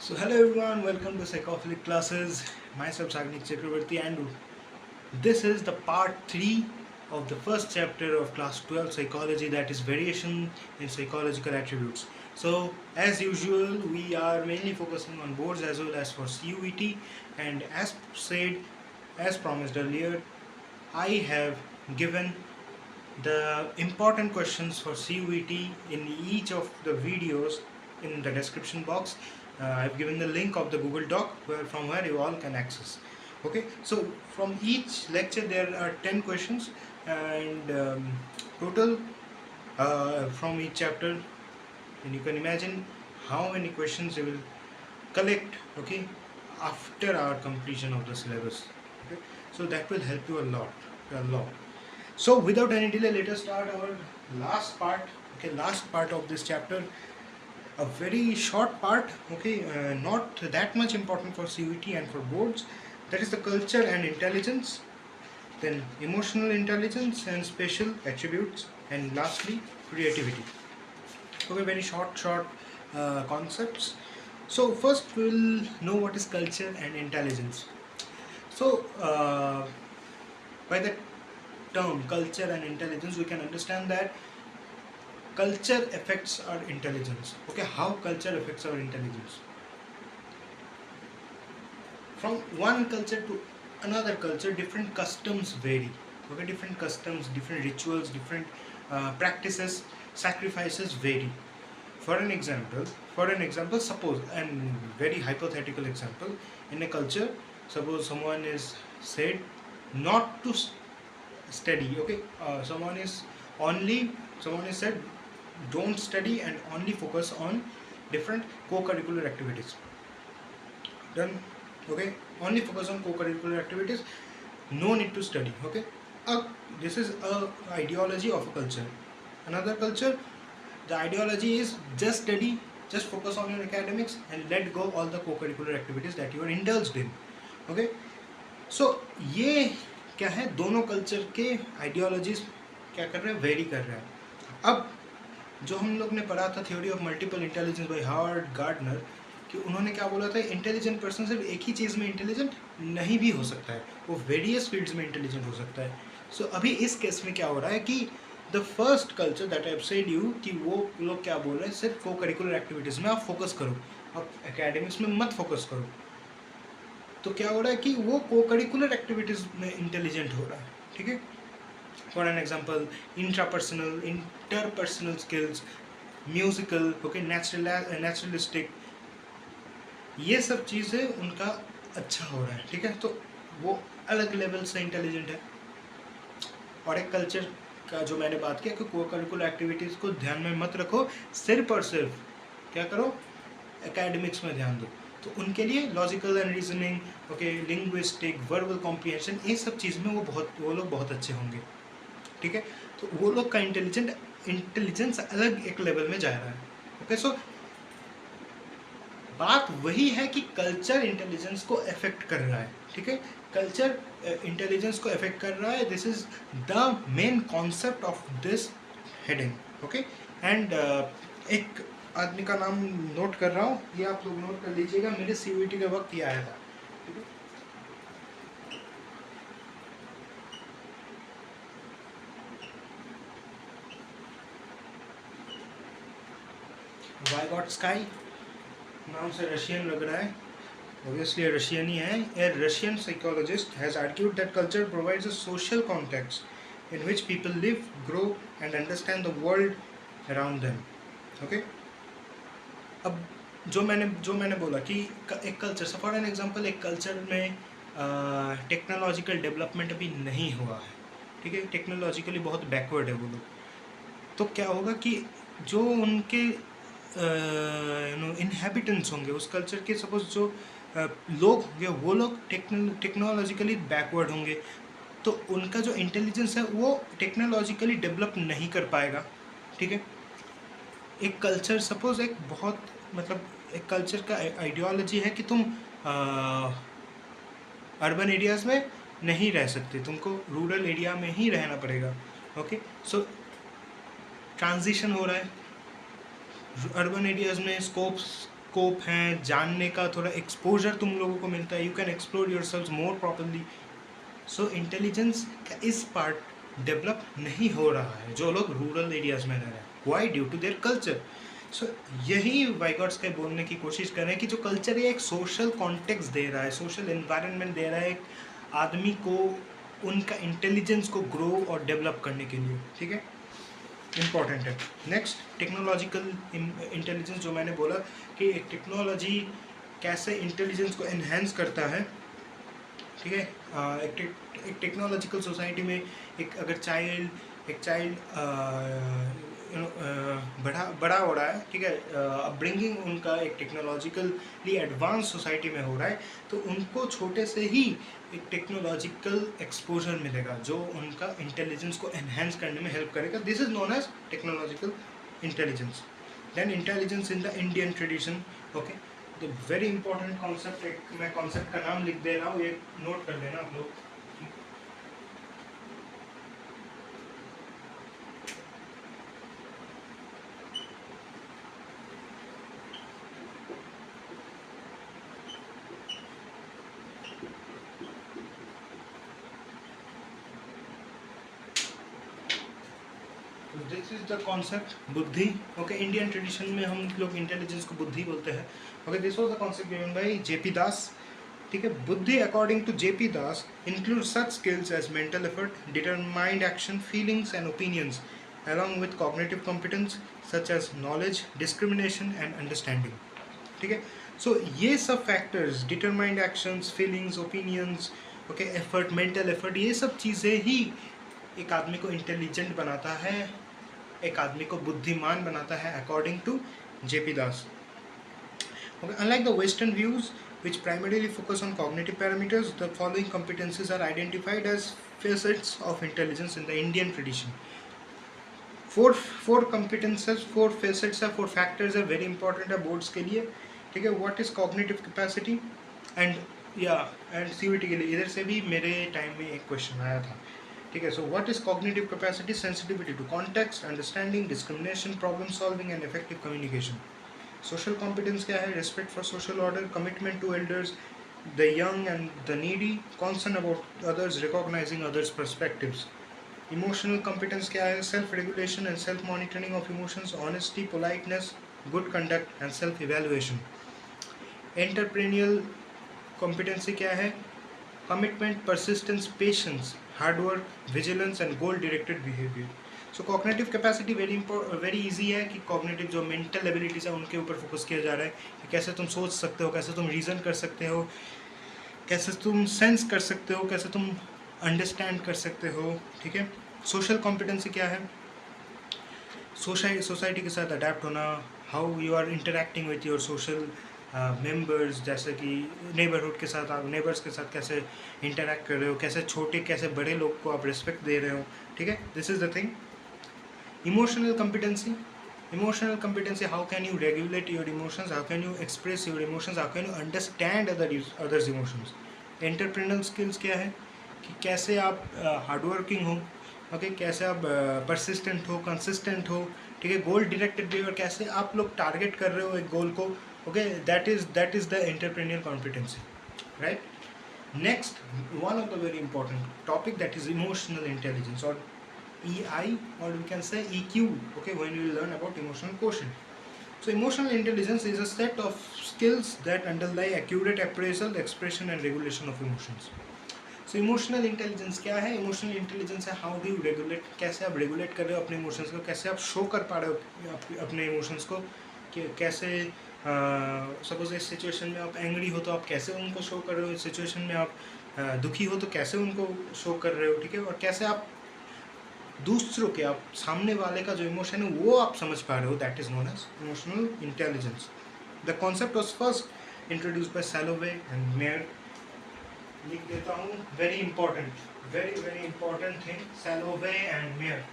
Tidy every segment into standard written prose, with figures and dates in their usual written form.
So hello everyone, welcome to Psychophilic classes. Myself Sagnik Chakravarti and this is the part 3 of the first chapter of class 12 psychology, that is variation in psychological attributes. So as usual we are mainly focusing on boards as well as for CUET, and as said, as promised earlier, I have given the important questions for CUET in each of the videos in the description box. I've given the link of the Google Doc from where you all can access. Okay, so from each lecture there are 10 questions, and total from each chapter, and you can imagine how many questions you will collect, okay, after our completion of the syllabus. Okay, so that will help you a lot. So without any delay, let us start our last part. Okay, last part of this chapter, a very short part. Okay, not that much important for CUET and for boards. That is the culture and intelligence, then emotional intelligence and spatial attributes, and lastly creativity. Okay, very short concepts. So first we'll know what is culture and intelligence. So by the term culture and intelligence, we can understand that culture affects our intelligence. Okay, how culture affects our intelligence? From one culture to another culture, different customs vary. Okay, different customs, different rituals, different practices, sacrifices vary. For an example, suppose, and very hypothetical example, in a culture, suppose someone is said not to study. Okay, someone is said don't study and only focus on different co-curricular activities. Done. Okay, only focus on co-curricular activities, no need to study. Okay, this is a ideology of a culture. Another culture, the ideology is just study, just focus on your academics and let go all the co-curricular activities that you are indulged in. Okay, so ये क्या है, दोनों culture के ideologies क्या कर रहे हैं, very कर रहे हैं. अब जो हम लोग ने पढ़ा था theory of multiple intelligence bye Harvard gardener, कि उन्होंने क्या बोला था, इंटेलिजेंट पर्सन सिर्फ एक ही चीज़ में इंटेलिजेंट नहीं भी हो सकता है, वो वेरियस फील्ड्स में इंटेलिजेंट हो सकता है. सो अभी इस केस में क्या हो रहा है कि the first culture that I have said you, कि वो लोग क्या बोल रहे हैं, सिर्फ को करिकुलर एक्टिविटीज़ में आप फोकस करो, आप एकेडमिक्स में मत फोकस करो. तो क्या हो रहा है कि वो को करिकुलर एक्टिविटीज़ में इंटेलिजेंट हो रहा है. ठीक है, for an example, intrapersonal, interpersonal skills, musical, okay, naturalistic, ये सब चीज़ें उनका अच्छा हो रहा है. ठीक है, तो वो अलग लेवल से इंटेलिजेंट है. और एक कल्चर का जो मैंने बात किया कि को करिकुलर एक्टिविटीज़ को ध्यान में मत रखो, सिर्फ और सिर्फ क्या करो, एकेडमिक्स में ध्यान दो. तो उनके लिए logical and reasoning, okay, linguistic, verbal comprehension, ये सब चीज़ में वो लोग बहुत अच्छे होंगे. ठीक है, तो वो लोग का इंटेलिजेंस अलग एक लेवल में जा रहा है. ओके, सो बात वही है कि कल्चर इंटेलिजेंस को अफेक्ट कर रहा है. ठीक है, कल्चर इंटेलिजेंस को अफेक्ट कर रहा है. This is the main concept of this heading. Okay, and एक आदमी का नाम नोट कर रहा हूँ, ये आप लोग नोट कर लीजिएगा, मेरे CUET के वक्त ये आया था. ठीक है, वाइगॉट स्काई नाम से रशियन लग रहा है, obviously a रशियन ही है. A Russian psychologist has argued that culture provides a social context in which people live, grow and understand the world around them. Okay, अब जो मैंने बोला कि एक कल्चर, फॉर एन एग्जांपल, एक कल्चर में technological development अभी नहीं हुआ है. ठीक है, टेक्नोलॉजिकली बहुत बैकवर्ड है वो लोग. तो क्या होगा कि जो उनके इनहेबिटेंट्स होंगे उस कल्चर के, सपोज जो लोग होंगे, वो लोग टेक्नोलॉजिकली बैकवर्ड होंगे, तो उनका जो इंटेलिजेंस है वो टेक्नोलॉजिकली डेवलप नहीं कर पाएगा. ठीक है, एक कल्चर, सपोज एक बहुत मतलब एक कल्चर का आइडियोलॉजी है कि तुम अर्बन एरियाज़ में नहीं रह सकते, तुमको रूरल एरिया में ही रहना पड़ेगा. ओके, सो ट्रांजिशन हो रहा है, अर्बन एरियाज़ में स्कोप्स स्कोप है, जानने का थोड़ा एक्सपोजर तुम लोगों को मिलता है, you can explore your self more properly. So intelligence का इस पार्ट डेवलप नहीं हो रहा है जो लोग रूरल एरियाज में रह रहे हैं. Why? Due to their culture. So यही वाइगॉट्स्की बोलने की कोशिश कर रहे हैं कि जो कल्चर है एक सोशल कॉन्टेक्स्ट दे रहा है, सोशल एनवायरनमेंट दे रहा है एक आदमी को उनका इंटेलिजेंस को ग्रो और डेवलप करने के लिए. ठीक है, इम्पॉर्टेंट है. Next, technological intelligence. जो मैंने बोला कि एक टेक्नोलॉजी कैसे इंटेलिजेंस को एनहेंस करता है. ठीक है, एक टेक्नोलॉजिकल सोसाइटी में एक अगर एक चाइल्ड बड़ा हो रहा है, ठीक है, अपब्रिंगिंग उनका एक टेक्नोलॉजिकली एडवांस सोसाइटी में हो रहा है, तो उनको छोटे से ही एक टेक्नोलॉजिकल एक्सपोजर मिलेगा जो उनका इंटेलिजेंस को एनहेंस करने में हेल्प करेगा. This is known as technological intelligence. Then intelligence in the Indian tradition. Okay, तो वेरी इंपॉर्टेंट कॉन्सेप्ट. एक मैं कॉन्सेप्ट का नाम लिख दे रहा हूँ, ये नोट कर लेना आप लोग. This is the concept buddhi. Okay, Indian tradition में हम लोग इंटेलिजेंस को बुद्धि बोलते हैं. Okay, this was the concept given by JP Das. ठीक है, buddhi according to JP Das include such skills as mental effort, determined action, feelings and opinions along with cognitive competence such as knowledge, discrimination and understanding. ठीक है, सो ये सब factors, determined actions, feelings, opinions, okay, effort, mental effort, ये सब चीज़ें ही एक आदमी को इंटेलिजेंट बनाता है, एक आदमी को बुद्धिमान बनाता है according to JP Das. Okay, unlike the Western views, which primarily focus on cognitive parameters, the following competencies are identified as facets of intelligence in the Indian tradition. Four competences, four facets है, four factors है, very important है boards के लिए. ठीक है, what is cognitive capacity and CVT के लिए इधर से भी मेरे टाइम में एक क्वेश्चन आया था. ठीक है, so what is cognitive capacity? Sensitivity to context, understanding, discrimination, problem solving and effective communication. Social competence क्या है? Respect for social order, commitment to elders, the young and the needy, concern about others, recognising others perspectives. Emotional competence क्या है? Self regulation and self monitoring of emotions, honesty, politeness, good conduct and self evaluation. Entrepreneurial competency क्या है? Commitment, persistence, patience, hard work, vigilance and goal directed behaviour. So cognitive capacity very easy है कि cognitive जो mental abilities है उनके ऊपर focus किया जा रहा है कि कैसे तुम सोच सकते हो, कैसे तुम रीज़न कर सकते हो, कैसे तुम सेंस कर सकते हो, कैसे तुम अंडरस्टैंड कर सकते हो. ठीक है, सोशल कॉम्पिटेंसी क्या है? सोसाइटी के साथ अडेप्ट होना, how you are interacting with your social members, जैसे कि नेबरहुड के साथ, आप नेबर्स के साथ कैसे इंटरेक्ट कर रहे हो, कैसे छोटे कैसे बड़े लोग को आप रिस्पेक्ट दे रहे हो. ठीक है, this is the thing. Emotional competency. Emotional competency, how can you regulate your emotions, how can you express your emotions, how can you understand others emotions. Entrepreneurial skills क्या है कि कैसे आप हार्डवर्किंग हो, ओके, कैसे आप परसिस्टेंट हो, consistent हो. ठीक है, गोल डायरेक्टेड बिहेवियर, कैसे आप लोग टारगेट कर रहे हो एक गोल को. Okay, that is the entrepreneurial competency, right? Next, one of the very important topic, that is emotional intelligence, or EI, or we can say EQ. Okay, when we learn about emotional quotient. So emotional intelligence is a set of skills that underlie accurate appraisal, expression and regulation of emotions. So emotional intelligence क्या है? Emotional intelligence है how do you regulate, कैसे आप regulate कर रहे हो अपने emotions को, कैसे आप show कर पा रहे हो अपने emotions को, कैसे सपोज इस सिचुएशन में आप एंग्री हो तो आप कैसे उनको शो कर रहे हो, इस सिचुएशन में आप दुखी हो तो कैसे उनको शो कर रहे हो. ठीक है, और कैसे आप दूसरों के, आप सामने वाले का जो इमोशन है वो आप समझ पा रहे हो. That is known as emotional intelligence. The concept was first introduced by Salovey and Mayer. लिख देता हूँ, very important thing, Salovey and Mayer.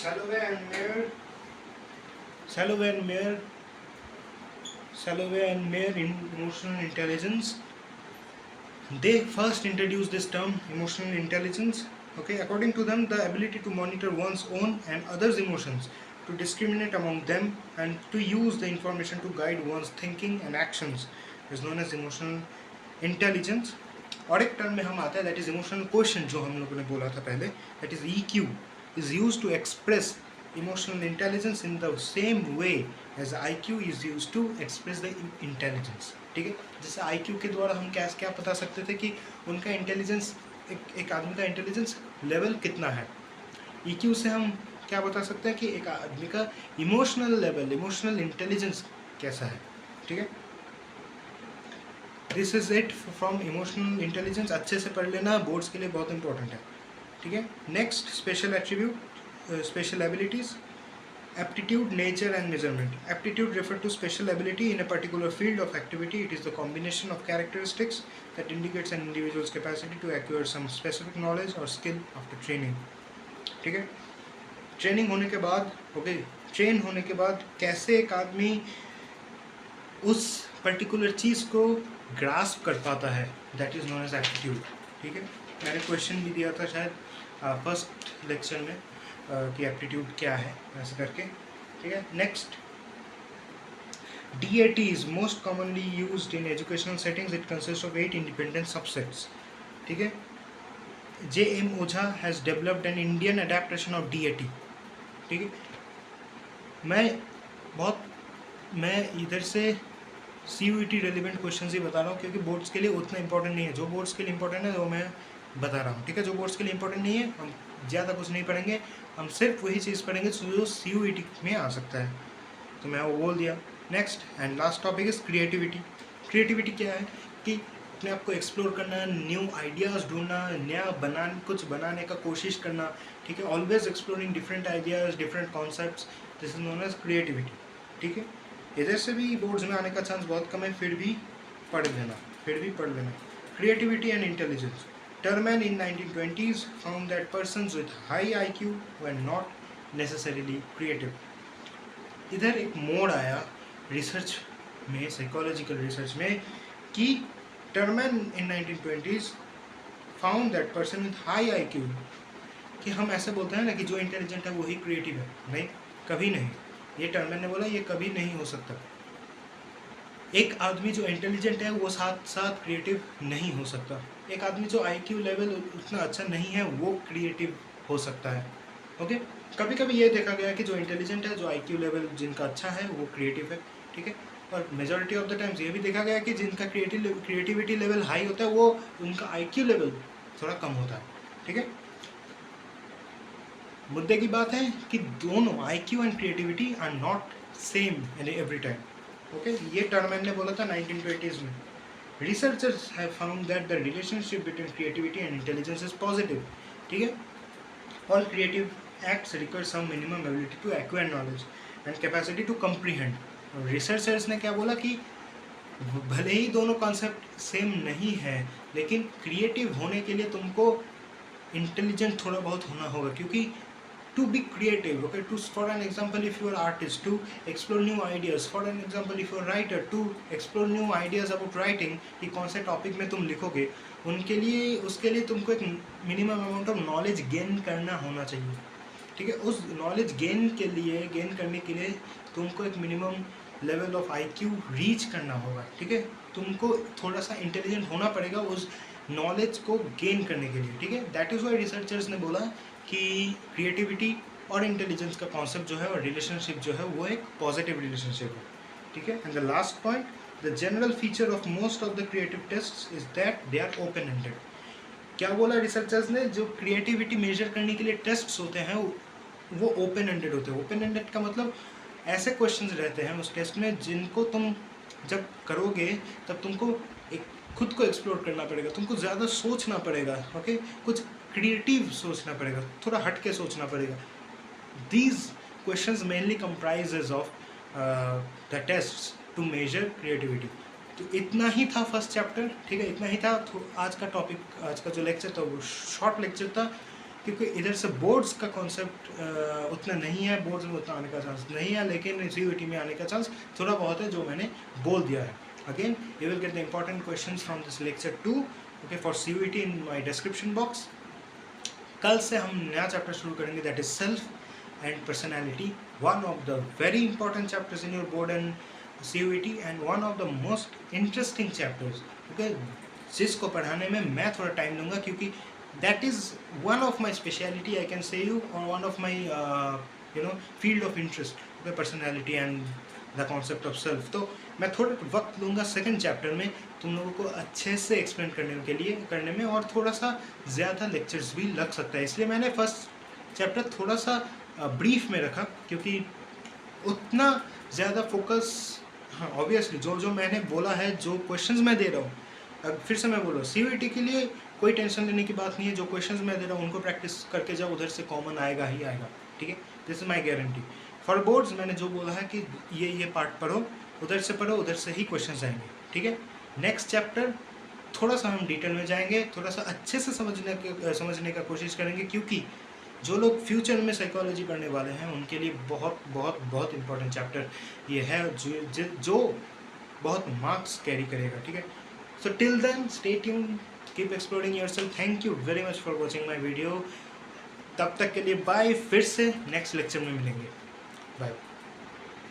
Salovey and Mayer in emotional intelligence. They first introduced this term emotional intelligence. Okay, according to them, the ability to monitor one's own and others' emotions, to discriminate among them, and to use the information to guide one's thinking and actions is known as emotional intelligence. और एक term में हम आता है that is emotional question, जो हम लोगों ने बोला था पहले, that is EQ is use to express emotional intelligence in the same way as IQ is use to express the intelligence. ठीक है, जैसे IQ के द्वारा हम क्या बता सकते थे कि उनका इंटेलिजेंस, एक आदमी का इंटेलिजेंस लेवल कितना है. EQ से हम क्या बता सकते हैं कि एक आदमी का इमोशनल लेवल, इमोशनल इंटेलिजेंस कैसा है. ठीक है, this is it from emotional intelligence. अच्छे से पढ़ लेना, बोर्ड्स के लिए बहुत इंपॉर्टेंट है. ठीक है, next special attribute, special abilities. Aptitude, nature and measurement. Aptitude refer to special ability in a particular field of activity. It is the combination of characteristics that indicates an individual's capacity to acquire some specific knowledge or skill after training. ठीक है, training होने के बाद, okay, train होने के बाद कैसे एक आदमी उस पर्टिकुलर चीज़ को ग्रास्प कर पाता है, that is known as aptitude. ठीक है, मैंने क्वेश्चन भी दिया था शायद फर्स्ट लेक्चर में कि एप्टीट्यूड क्या है, ऐसे करके. ठीक है, next DAT is most commonly used in educational settings. It consist of 8 independent subsets. ठीक है, J.M. Ojha has developed an Indian adaptation of DAT. ठीक है, मैं इधर से CUET रेलिवेंट क्वेश्चन ही बता रहा हूँ, क्योंकि बोर्ड्स के लिए उतना इंपॉर्टेंट नहीं है. जो बोर्ड्स के लिए इंपॉर्टेंट है वो मैं बता रहा हूँ. ठीक है, जो बोर्ड्स के लिए इंपॉर्टेंट नहीं है हम ज़्यादा कुछ नहीं पढ़ेंगे, हम सिर्फ वही चीज़ पढ़ेंगे जो CUET में आ सकता है. तो मैं वो बोल दिया. Next and last topic is creativity. Creativity क्या है कि अपने आप को एक्सप्लोर करना, न्यू आइडियाज़ ढूंढना, कुछ बनाने का कोशिश करना. ठीक है, always exploring different ideas, different concepts, this is known as creativity. ठीक है, इधर से भी बोर्ड्स में आने का चांस बहुत कम है, फिर भी पढ़ लेना. Creativity and intelligence. Terman in 1920s found that persons with high IQ were not necessarily creative. इधर एक मोड़ आया रिसर्च में, साइकोलॉजिकल रिसर्च में, कि Terman in 1920s found that person with high IQ, कि हम ऐसे बोलते हैं ना कि जो इंटेलिजेंट है वही क्रिएटिव है. नहीं, कभी नहीं. ये टर्मन ने बोला, ये कभी नहीं हो सकता. एक आदमी जो इंटेलिजेंट है वो साथ साथ क्रिएटिव नहीं हो सकता. एक आदमी जो IQ लेवल उतना अच्छा नहीं है वो क्रिएटिव हो सकता है. ओके, कभी कभी ये देखा गया कि जो इंटेलिजेंट है, जो IQ लेवल जिनका अच्छा है वो क्रिएटिव है. ठीक है, और मेजॉरिटी ऑफ द टाइम्स ये भी देखा गया कि जिनका क्रिएटिविटी लेवल हाई होता है वो उनका IQ लेवल थोड़ा कम होता है. ठीक है, मुद्दे की बात है कि दोनों IQ and creativity are not same in every time. Okay, ये टर्मन ने बोला था 1920s में. Researchers have found that the relationship between creativity and intelligence is positive. ठीक है, all creative acts require some minimum ability to acquire knowledge and capacity to comprehend. Researchers ने क्या बोला कि भले ही दोनों कॉन्सेप्ट सेम नहीं है, लेकिन क्रिएटिव होने के लिए तुमको इंटेलिजेंट थोड़ा बहुत होना होगा, क्योंकि to be creative, okay, for an example, if you are artist, to explore new ideas, for an example, if you are writer, to explore new ideas about writing, कि कौन से टॉपिक में तुम लिखोगे, उसके लिए तुमको एक minimum amount of knowledge gain करना होना चाहिए. ठीक है, उस नॉलेज गेन करने के लिए तुमको एक minimum level of IQ reach करना होगा. ठीक है, तुमको थोड़ा सा इंटेलिजेंट होना पड़ेगा उस नॉलेज को गेन करने के लिए. ठीक है, दैट इज़ वाई रिसर्चर्स ने बोला कि क्रिएटिविटी और इंटेलिजेंस का कॉन्सेप्ट जो है और रिलेशनशिप जो है वो एक पॉजिटिव रिलेशनशिप है. ठीक है, and the last point, the general feature of most of the creative tests is that they are open ended. क्या बोला रिसर्चर्स ने, जो क्रिएटिविटी मेजर करने के लिए टेस्ट्स होते हैं वो ओपन एंडेड होते हैं. ओपन एंडेड का मतलब ऐसे क्वेश्चंस रहते हैं उस टेस्ट में जिनको तुम जब करोगे तब तुमको एक खुद को एक्सप्लोर करना पड़ेगा, तुमको ज़्यादा सोचना पड़ेगा. ओके, कुछ क्रिएटिव सोचना पड़ेगा, थोड़ा हट के सोचना पड़ेगा. These questions mainly comprises of the tests to measure creativity. तो इतना ही था फर्स्ट चैप्टर. ठीक है, इतना ही था. तो आज का टॉपिक, आज का जो लेक्चर था वो शॉर्ट लेक्चर था. क्योंकि इधर से बोर्ड्स का कॉन्सेप्ट उतना नहीं है, बोर्ड्स में उतना आने का चांस नहीं है, लेकिन CUET में आने का चांस थोड़ा बहुत है, जो मैंने बोल दिया है. Again, you will get the important questions from this lecture 2, okay, for CUET in my description box. कल से हम नया चैप्टर शुरू करेंगे, that is self and personality, one of the very important chapters in your board and CUET and one of the most interesting chapters. Okay, जिसको पढ़ाने में मैं थोड़ा टाइम लूँगा, क्योंकि that is one of my speciality, I can say you, और one of my field of interest, okay, personality and the concept of self. तो मैं थोड़ा वक्त लूँगा सेकंड चैप्टर में तुम लोगों को अच्छे से एक्सप्लेन करने में, और थोड़ा सा ज़्यादा लेक्चर्स भी लग सकता है. इसलिए मैंने फर्स्ट चैप्टर थोड़ा सा ब्रीफ में रखा, क्योंकि उतना ज़्यादा फोकस, हाँ ऑब्वियसली जो मैंने बोला है, जो क्वेश्चंस मैं दे रहा हूँ, अब फिर से मैं बोल रहा हूँ, CUET के लिए कोई टेंशन लेने की बात नहीं है. जो क्वेश्चंस मैं दे रहा हूँ उनको प्रैक्टिस करके जाओ, उधर से कॉमन आएगा ही आएगा. ठीक है, this is my guarantee. For boards मैंने जो बोला है कि ये पार्ट पढ़ो, उधर से ही क्वेश्चन आएंगे. ठीक है, नेक्स्ट चैप्टर थोड़ा सा हम डिटेल में जाएंगे, थोड़ा सा अच्छे से समझने का कोशिश करेंगे, क्योंकि जो लोग फ्यूचर में साइकोलॉजी पढ़ने वाले हैं उनके लिए बहुत बहुत बहुत इंपॉर्टेंट चैप्टर ये है, जो बहुत मार्क्स कैरी करेगा. ठीक है, so till then stay tuned, keep exploring yourself. Thank you very much for watching my video. तब तक के लिए बाय, फिर से नेक्स्ट लेक्चर में मिलेंगे. बाय.